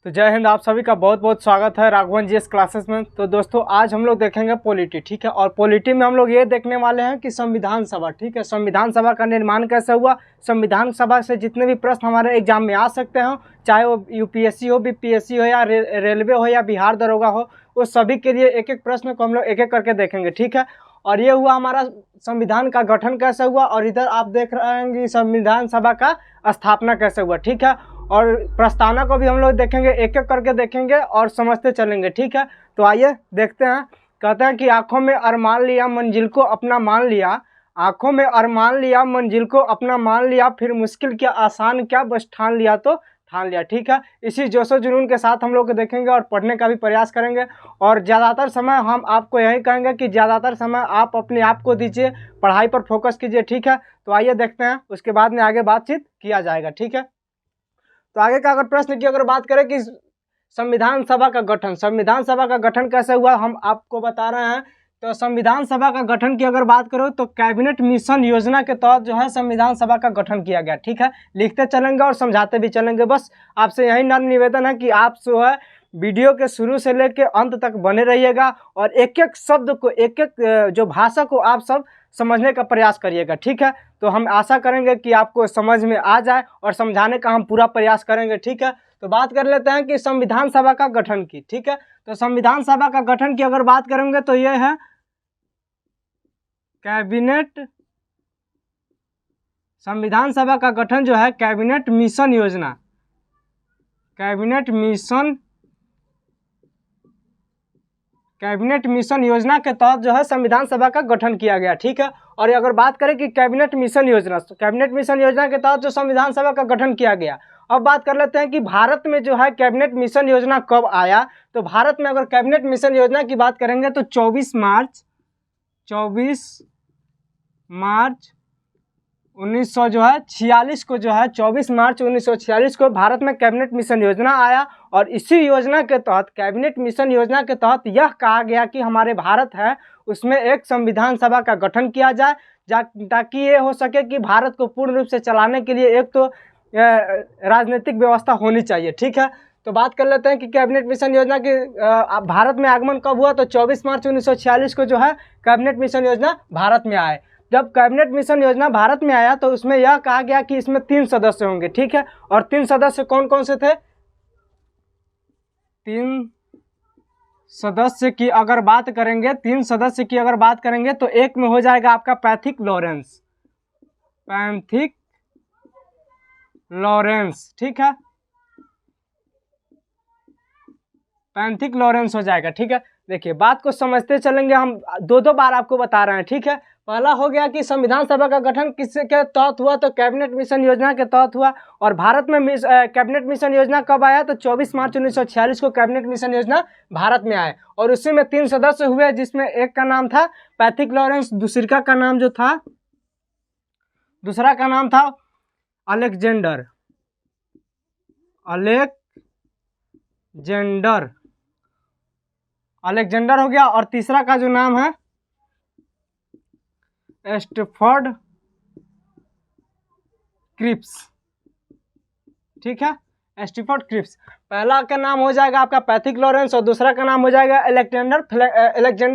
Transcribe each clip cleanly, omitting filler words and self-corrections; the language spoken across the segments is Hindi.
तो जय हिंद। आप सभी का बहुत बहुत स्वागत है राघवन जीएस क्लासेस में। तो दोस्तों आज हम लोग देखेंगे पॉलिटी, ठीक है। और पॉलिटी में हम लोग ये देखने वाले हैं कि संविधान सभा, ठीक है, संविधान सभा का निर्माण कैसे हुआ, संविधान सभा से जितने भी प्रश्न हमारे एग्जाम में आ सकते हैं, चाहे वो यूपीएससी हो, बीपीएससी हो या रेलवे हो या बिहार दरोगा हो, वो सभी के लिए एक एक प्रश्न को हम लोग एक एक करके देखेंगे, ठीक है। और ये हुआ हमारा संविधान का गठन कैसे हुआ, और इधर आप देख रहे हैं कि संविधान सभा का स्थापना कैसे हुआ, ठीक है। और प्रस्तावना को भी हम लोग देखेंगे, एक एक करके देखेंगे और समझते चलेंगे, ठीक है। तो आइए देखते हैं। कहते हैं कि आंखों में अरमान लिया मंजिल को अपना मान लिया, आंखों में अरमान लिया मंजिल को अपना मान लिया, फिर मुश्किल क्या आसान क्या बस ठान लिया तो ठान लिया, ठीक है। इसी जोशो जुनून के साथ हम लोग देखेंगे और पढ़ने का भी प्रयास करेंगे। और ज़्यादातर समय हम आपको यही कहेंगे कि ज़्यादातर समय आप अपने आप को दीजिए, पढ़ाई पर फोकस कीजिए, ठीक है। तो आइए देखते हैं, उसके बाद में आगे बातचीत किया जाएगा, ठीक है। तो आगे का अगर प्रश्न की अगर बात करें कि संविधान सभा का गठन, संविधान सभा का गठन कैसे हुआ हम आपको बता रहे हैं। तो संविधान सभा का गठन की अगर बात करो तो कैबिनेट मिशन योजना के तहत जो है संविधान सभा का गठन किया गया, ठीक है। लिखते चलेंगे और समझाते भी चलेंगे। बस आपसे यही नम्र निवेदन है कि आप जो है वीडियो के शुरू से लेकर अंत तक बने रहिएगा और एक एक शब्द को, एक एक जो भाषा को आप सब समझने का प्रयास करिएगा, ठीक है। तो हम आशा करेंगे कि आपको समझ में आ जाए और समझाने का हम पूरा प्रयास करेंगे, ठीक है। तो बात कर लेते हैं कि संविधान सभा का गठन की, ठीक है। तो संविधान सभा का गठन की अगर बात करेंगे तो ये है कैबिनेट, संविधान सभा का गठन जो है कैबिनेट मिशन योजना, कैबिनेट मिशन योजना के तहत जो है संविधान सभा का गठन किया गया, ठीक है। और अगर बात करें कि कैबिनेट मिशन योजना, तो कैबिनेट मिशन योजना के तहत जो संविधान सभा का गठन किया गया। अब बात कर लेते हैं कि भारत में जो है कैबिनेट मिशन योजना कब आया। तो भारत में अगर कैबिनेट मिशन योजना की बात करेंगे तो 24 मार्च 1946 को जो है 24 मार्च 1946 को भारत में कैबिनेट मिशन योजना आया। और इसी योजना के तहत, कैबिनेट मिशन योजना के तहत यह कहा गया कि हमारे भारत है उसमें एक संविधान सभा का गठन किया जाए, ताकि ये हो सके कि भारत को पूर्ण रूप से चलाने के लिए एक तो राजनीतिक व्यवस्था होनी चाहिए, ठीक है। तो बात कर लेते हैं कि कैबिनेट मिशन योजना की भारत में आगमन कब हुआ। तो 24 मार्च 1946 को जो है कैबिनेट मिशन योजना भारत में आए। जब कैबिनेट मिशन योजना भारत में आया तो उसमें यह कहा गया कि इसमें 3 सदस्य होंगे, ठीक है। और 3 सदस्य कौन कौन से थे? 3 सदस्य की अगर बात करेंगे, 3 सदस्य की अगर बात करेंगे तो एक में हो जाएगा आपका पैथिक लॉरेंस, ठीक है, पैथिक लॉरेंस हो जाएगा, ठीक है। देखिए बात को समझते चलेंगे, हम दो बार आपको बता रहे हैं, ठीक है। पहला हो गया कि संविधान सभा का गठन किसके तहत हुआ, तो कैबिनेट मिशन योजना के तहत हुआ। और भारत में कैबिनेट मिशन योजना कब आया, तो 24 मार्च 1946 को कैबिनेट मिशन योजना भारत में आए। और उसी में 3 सदस्य हुए, जिसमें एक का नाम था पैथिक लॉरेंस, दूसरा का नाम था अलेक्जेंडर हो गया। और तीसरा का जो नाम है स्टैफोर्ड क्रिप्स, ठीक है, स्टैफोर्ड क्रिप्स। पहला का नाम हो जाएगा आपका पैथिक लॉरेंस और दूसरा का नाम हो जाएगा अलेक्जेंडर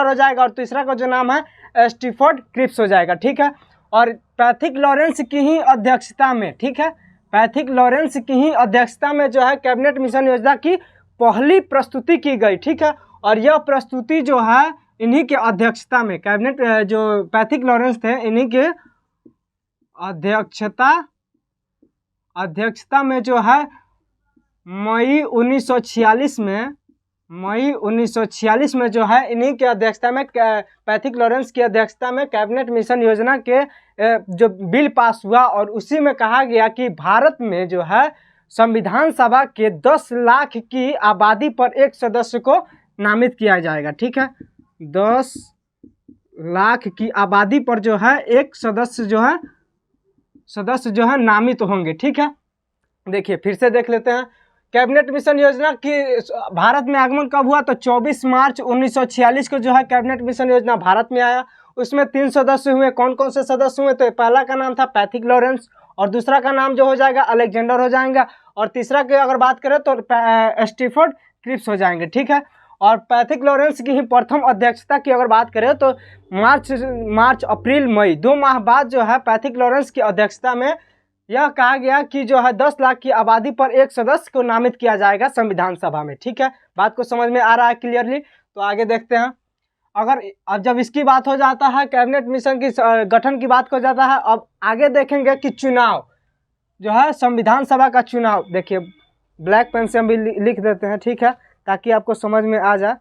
हो जाएगा, और तीसरा का जो नाम है स्टैफोर्ड क्रिप्स हो जाएगा, ठीक है। और पैथिक लॉरेंस की ही अध्यक्षता में, ठीक है, पैथिक लॉरेंस की ही अध्यक्षता में जो है कैबिनेट मिशन योजना की पहली प्रस्तुति की गई, ठीक है। और यह प्रस्तुति जो है इन्हीं के अध्यक्षता में, कैबिनेट जो पैथिक लॉरेंस थे इन्हीं के अध्यक्षता में जो है मई 1946 में जो है इन्हीं के अध्यक्षता में, पैथिक लॉरेंस की अध्यक्षता में कैबिनेट मिशन योजना के जो बिल पास हुआ। और उसी में कहा गया कि भारत में जो है संविधान सभा के 10 लाख की आबादी पर एक सदस्य को नामित किया जाएगा, ठीक है। 10 लाख की आबादी पर जो है एक सदस्य जो है नामित होंगे, ठीक है। देखिए फिर से देख लेते हैं कैबिनेट मिशन योजना की भारत में आगमन कब हुआ, तो 24 मार्च 1946 को जो है कैबिनेट मिशन योजना भारत में आया। उसमें 3 सदस्य हुए। कौन कौन से सदस्य हुए, तो पहला का नाम था पैथिक लॉरेंस और दूसरा का नाम जो हो जाएगा अलेक्जेंडर हो जाएगा। और तीसरा की अगर बात करें तो स्टीफर्ड क्रिप्स हो जाएंगे, ठीक है। और पैथिक लॉरेंस की ही प्रथम अध्यक्षता की अगर बात करें तो मार्च अप्रैल मई 2 माह बाद जो है पैथिक लॉरेंस की अध्यक्षता में यह कहा गया कि जो है 10 लाख की आबादी पर एक सदस्य को नामित किया जाएगा संविधान सभा में, ठीक है। बात को समझ में आ रहा है क्लियरली? तो आगे देखते हैं। अगर अब जब इसकी बात हो जाता है, कैबिनेट मिशन की गठन की बात हो जाता है, अब आगे देखेंगे कि चुनाव जो है संविधान सभा का चुनाव, देखिए ब्लैक पेन से हम भी लिख देते हैं, ठीक है, ताकि आपको समझ में आ जाए।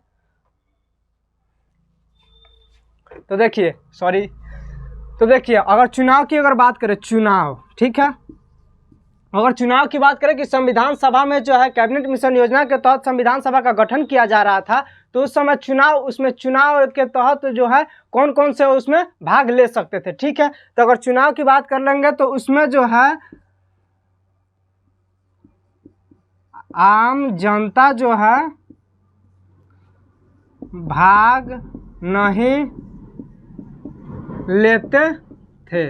तो देखिए अगर चुनाव की अगर बात करें, चुनाव, ठीक है, अगर चुनाव की बात करें कि संविधान सभा में जो है कैबिनेट मिशन योजना के तहत संविधान सभा का गठन किया जा रहा था, तो उस समय चुनाव के तहत जो है कौन कौन से उसमें भाग ले सकते थे, ठीक है। तो अगर चुनाव की बात कर लेंगे तो उसमें जो है आम जनता जो है भाग नहीं लेते थे,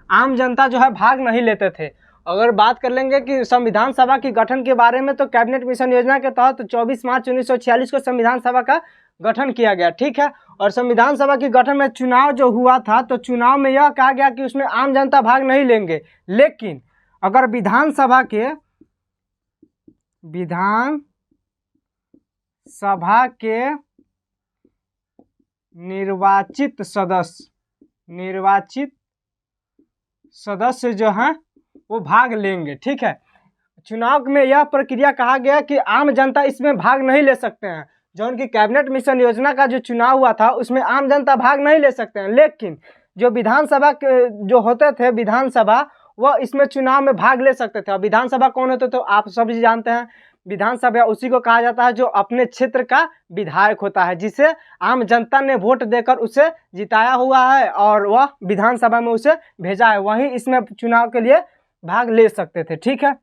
आम जनता जो है भाग नहीं लेते थे। अगर बात कर लेंगे कि संविधान सभा की गठन के बारे में, तो कैबिनेट मिशन योजना के तहत 24 मार्च 1946 को संविधान सभा का गठन किया गया, ठीक है। और संविधान सभा की गठन में चुनाव जो हुआ था, तो चुनाव में यह कहा गया कि उसमें आम जनता भाग नहीं लेंगे, लेकिन अगर विधान सभा के निर्वाचित सदस्य जो हैं वो भाग लेंगे, ठीक है। चुनाव में यह प्रक्रिया कहा गया कि आम जनता इसमें भाग नहीं ले सकते हैं। जो उनकी कैबिनेट मिशन योजना का जो चुनाव हुआ था उसमें आम जनता भाग नहीं ले सकते हैं, लेकिन जो विधानसभा के जो होते थे विधानसभा, वह इसमें चुनाव में भाग ले सकते थे। विधानसभा कौन होते तो आप सभी जानते हैं, विधानसभा उसी को कहा जाता है जो अपने क्षेत्र का विधायक होता है, जिसे आम जनता ने वोट देकर उसे जिताया हुआ है और वह विधानसभा में उसे भेजा है, वही इसमें चुनाव के लिए भाग ले सकते थे, ठीक है।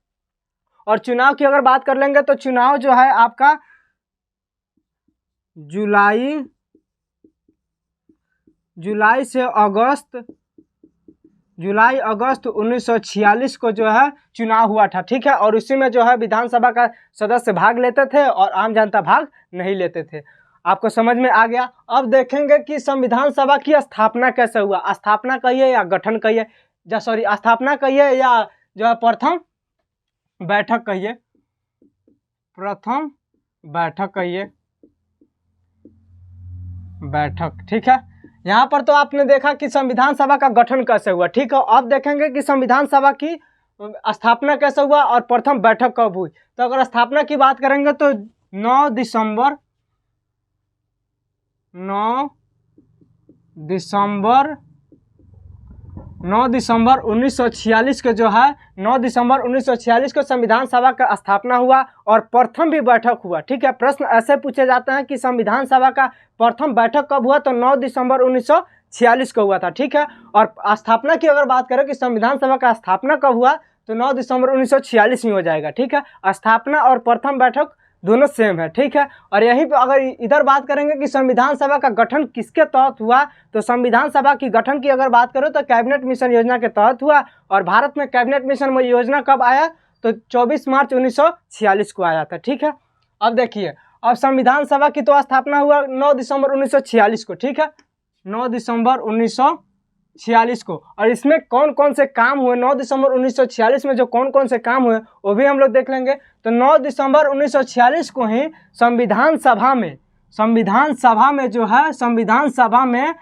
और चुनाव की अगर बात कर लेंगे तो चुनाव जो है आपका जुलाई अगस्त 1946 को जो है चुनाव हुआ था, ठीक है। और उसी में जो है विधानसभा का सदस्य भाग लेते थे और आम जनता भाग नहीं लेते थे। आपको समझ में आ गया? अब देखेंगे कि संविधान सभा की स्थापना कैसे हुआ, स्थापना कहिए या गठन कहिए, स्थापना कहिए या जो है प्रथम बैठक कहिए, ठीक है। यहाँ पर तो आपने देखा कि संविधान सभा का गठन कैसे हुआ, ठीक है। अब देखेंगे कि संविधान सभा की स्थापना कैसे हुआ और प्रथम बैठक कब हुई। तो अगर स्थापना की बात करेंगे तो 9 दिसंबर 1946 के जो है 9 दिसंबर 1946 को संविधान सभा का स्थापना हुआ और प्रथम भी बैठक हुआ, ठीक है। प्रश्न ऐसे पूछे जाते हैं कि संविधान सभा का प्रथम बैठक कब हुआ, तो 9 दिसंबर 1946 को हुआ था, ठीक है। और स्थापना की अगर बात करें कि संविधान सभा का स्थापना कब हुआ, तो 9 दिसंबर 1946 में हो जाएगा, ठीक है। स्थापना और प्रथम बैठक दोनों सेम है, ठीक है। और यहीं पे अगर इधर बात करेंगे कि संविधान सभा का गठन किसके तहत हुआ, तो संविधान सभा की गठन की अगर बात करो तो कैबिनेट मिशन योजना के तहत हुआ। और भारत में कैबिनेट मिशन योजना कब आया, तो 24 मार्च 1946 को आया था, ठीक है। अब देखिए, अब संविधान सभा की तो स्थापना हुआ 9 दिसंबर 1946 को, ठीक है, 9 दिसंबर 1946 को। और इसमें कौन कौन से काम हुए 9 दिसंबर 1946 में, जो कौन कौन से काम हुए वो भी हम लोग देख लेंगे। तो 9 दिसंबर 1946 को ही संविधान सभा में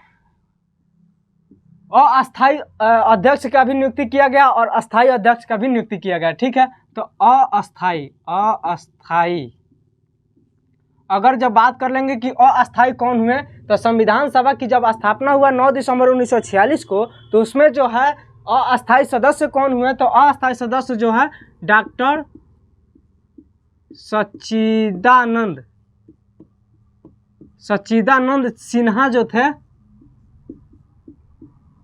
अस्थायी अध्यक्ष का भी नियुक्ति किया गया और अस्थायी अध्यक्ष का भी नियुक्ति किया गया, ठीक है। तो अस्थायी अगर जब बात कर लेंगे कि अस्थायी कौन हुए, तो संविधान सभा की जब स्थापना हुआ 9 दिसंबर 1946 को, तो उसमें जो है अस्थायी सदस्य कौन हुए, तो अस्थायी सदस्य जो है डॉक्टर सच्चिदानंद सिन्हा जो थे,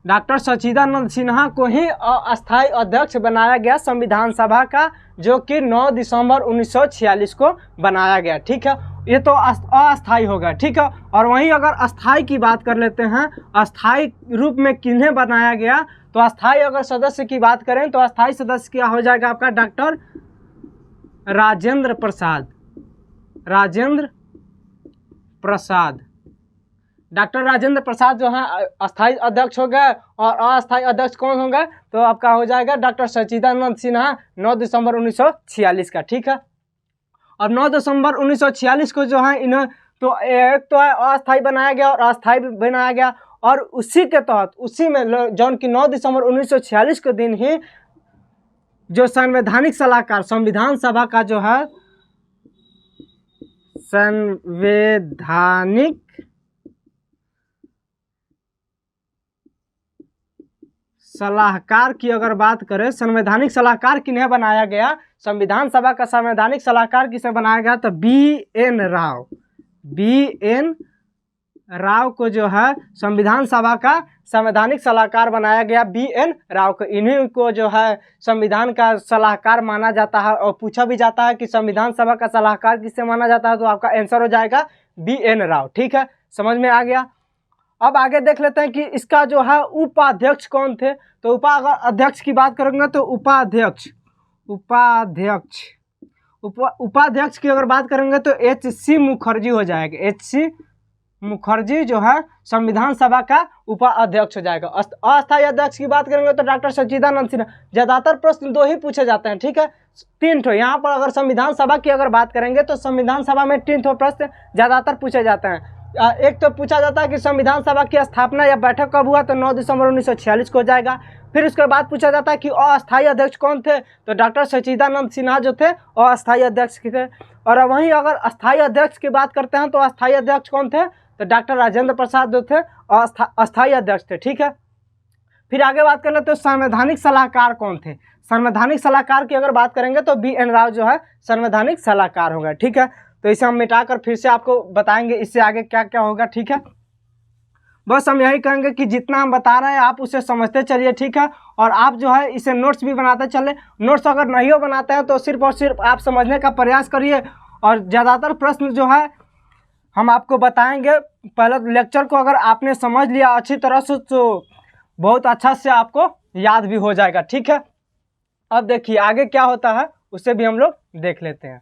डॉक्टर सच्चिदानंद सिन्हा को ही अस्थायी अध्यक्ष बनाया गया संविधान सभा का, जो कि 9 दिसंबर 1946 को बनाया गया, ठीक है। ये तो अस्थायी होगा, ठीक है। और वहीं अगर अस्थायी की बात कर लेते हैं, अस्थायी रूप में किन्हें बनाया गया, तो अस्थायी अगर सदस्य की बात करें तो अस्थायी सदस्य क्या हो जाएगा आपका, डॉक्टर राजेंद्र प्रसाद डॉक्टर राजेंद्र प्रसाद जो है अस्थाई अध्यक्ष हो गए। और अस्थाई अध्यक्ष कौन होंगे? तो आपका हो जाएगा डॉक्टर सच्चिदानंद सिन्हा, 9 दिसंबर 1946 का। ठीक है, और 9 दिसंबर 1946 को जो है इन्हें तो एक तो अस्थाई बनाया गया और अस्थाई बनाया गया, और उसी के तहत उसी में जौन की 9 दिसंबर 1946 के दिन ही जो संवैधानिक सलाहकार संविधान सभा का जो है संवैधानिक सलाहकार की अगर बात करें, संवैधानिक सलाहकार किन्हें बनाया गया? संविधान सभा का संवैधानिक सलाहकार किसे बनाया गया? तो बी.एन. राव को जो है संविधान सभा का संवैधानिक सलाहकार बनाया गया, बी.एन. राव को। इन्हीं को जो है संविधान का सलाहकार माना जाता है। और पूछा भी जाता है कि संविधान सभा का सलाहकार किसे माना जाता है, तो आपका आंसर हो जाएगा बी.एन. राव। ठीक है, समझ में आ गया। अब आगे देख लेते हैं कि इसका जो है उपाध्यक्ष कौन थे। तो उपाध्यक्ष की बात करेंगे तो उपाध्यक्ष की अगर बात करेंगे तो H.C. मुखर्जी हो जाएगा। H.C. मुखर्जी जो है संविधान सभा का उपाध्यक्ष हो जाएगा। अस्थायी अध्यक्ष की बात करेंगे तो डॉक्टर सच्चिदानंद सिन्हा। ज़्यादातर प्रश्न 2 ही पूछे जाते हैं। ठीक है, 3 ठो यहाँ पर अगर संविधान सभा की अगर बात करेंगे तो संविधान सभा में 3 ठो प्रश्न ज़्यादातर पूछे जाते हैं। एक तो पूछा जाता है कि संविधान सभा की स्थापना या बैठक कब हुआ, तो 9 दिसंबर 1946 को हो जाएगा। फिर उसके बाद पूछा जाता है कि अस्थायी अध्यक्ष कौन थे, तो डॉक्टर सच्चिदानंद सिन्हा जो थे अस्थायी अध्यक्ष थे। और वहीं अगर अस्थायी अध्यक्ष की बात करते हैं तो अस्थायी अध्यक्ष कौन थे, तो डॉक्टर राजेंद्र प्रसाद जो थे अस्थायी अध्यक्ष थे। ठीक है, फिर आगे बात कर लेते तो संवैधानिक सलाहकार कौन थे। संवैधानिक सलाहकार की अगर बात करेंगे तो बी.एन. राव जो है संवैधानिक सलाहकार होगा। ठीक है, तो इसे हम मिटाकर फिर से आपको बताएंगे इससे आगे क्या क्या होगा। ठीक है, बस हम यही कहेंगे कि जितना हम बता रहे हैं आप उसे समझते चलिए। ठीक है, और आप जो है इसे नोट्स भी बनाते चले। नोट्स अगर नहीं हो बनाते हैं तो सिर्फ और सिर्फ आप समझने का प्रयास करिए, और ज़्यादातर प्रश्न जो है हम आपको बताएंगे। पहले लेक्चर को अगर आपने समझ लिया अच्छी तरह से तो बहुत अच्छा से आपको याद भी हो जाएगा। ठीक है, अब देखिए आगे क्या होता है उसे भी हम लोग देख लेते हैं,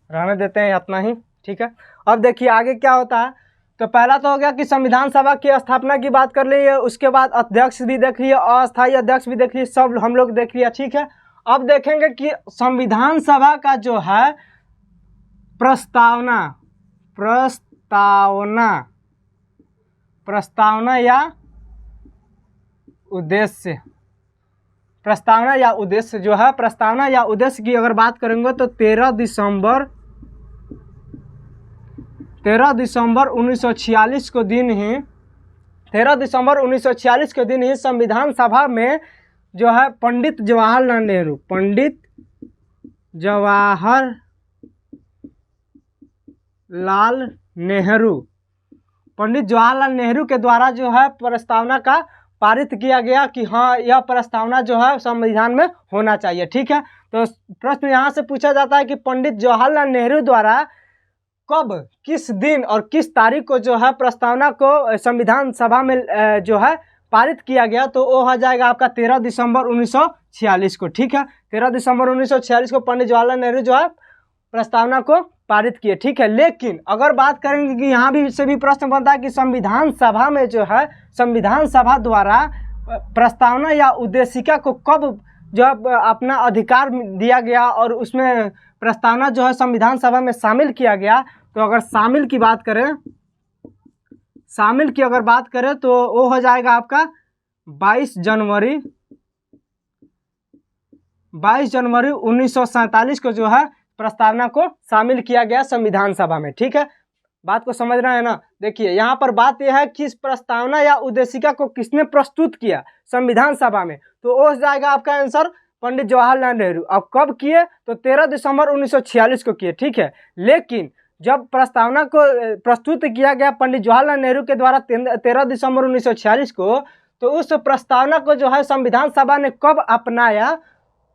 रहने देते हैं इतना ही। ठीक है, अब देखिए आगे क्या होता है। तो पहला तो हो गया कि संविधान सभा की स्थापना की बात कर लिए, उसके बाद अध्यक्ष भी देख लिए, अस्थायी अध्यक्ष भी देख लिए, सब हम लोग देख लिया। ठीक है, अब देखेंगे कि संविधान सभा का जो है प्रस्तावना या उद्देश्य जो है, प्रस्तावना या उद्देश्य की अगर बात करेंगे तो 13 दिसंबर 1946 को दिन ही 13 दिसंबर 1946 के दिन ही संविधान सभा में जो है पंडित जवाहरलाल नेहरू के द्वारा जो है प्रस्तावना का पारित किया गया कि हाँ यह प्रस्तावना जो है संविधान में होना चाहिए। ठीक है, तो प्रश्न यहाँ से पूछा जाता है कि पंडित जवाहरलाल नेहरू द्वारा कब, किस दिन और किस तारीख को जो है प्रस्तावना को संविधान सभा में जो है पारित किया गया, तो वो हो जाएगा आपका 13 दिसंबर 1946 को। ठीक है, 13 दिसंबर 1946 को पंडित जवाहरलाल नेहरू जो है प्रस्तावना को पारित किए। ठीक है, लेकिन अगर बात करेंगे कि यहाँ भी से भी प्रश्न बनता है कि संविधान सभा में जो है संविधान सभा द्वारा प्रस्तावना या उद्देशिका को कब जो अपना अधिकार दिया गया और उसमें प्रस्तावना जो है संविधान सभा में शामिल किया गया। तो अगर शामिल की अगर बात करें तो वो हो जाएगा आपका 22 जनवरी 1947 को जो है प्रस्तावना को शामिल किया गया संविधान सभा में। ठीक है, बात को समझ रहे हैं ना। देखिए यहाँ पर बात यह है कि इस प्रस्तावना या उद्देशिका को किसने प्रस्तुत किया संविधान सभा में, तो वो हो जाएगा आपका आंसर पंडित जवाहरलाल नेहरू। अब कब किए, तो 13 दिसंबर 1946 को किए। ठीक है, लेकिन जब प्रस्तावना को प्रस्तुत किया गया पंडित जवाहरलाल नेहरू के द्वारा 13 दिसंबर 1946 को, तो उस प्रस्तावना को जो है संविधान सभा ने कब अपनाया,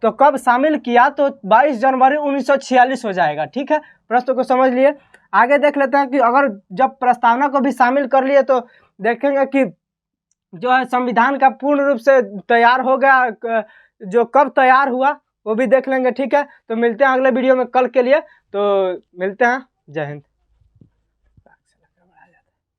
तो कब शामिल किया, तो 22 जनवरी 1946 हो जाएगा। ठीक है, प्रश्न को समझ लिए। आगे देख लेते हैं कि अगर जब प्रस्तावना को भी शामिल कर लिए तो देखेंगे कि जो है संविधान का पूर्ण रूप से तैयार हो गया जो कब तैयार हुआ वो भी देख लेंगे, ठीक है। तो मिलते हैं अगले वीडियो में कल के लिए, तो मिलते हैं, जय हिंद।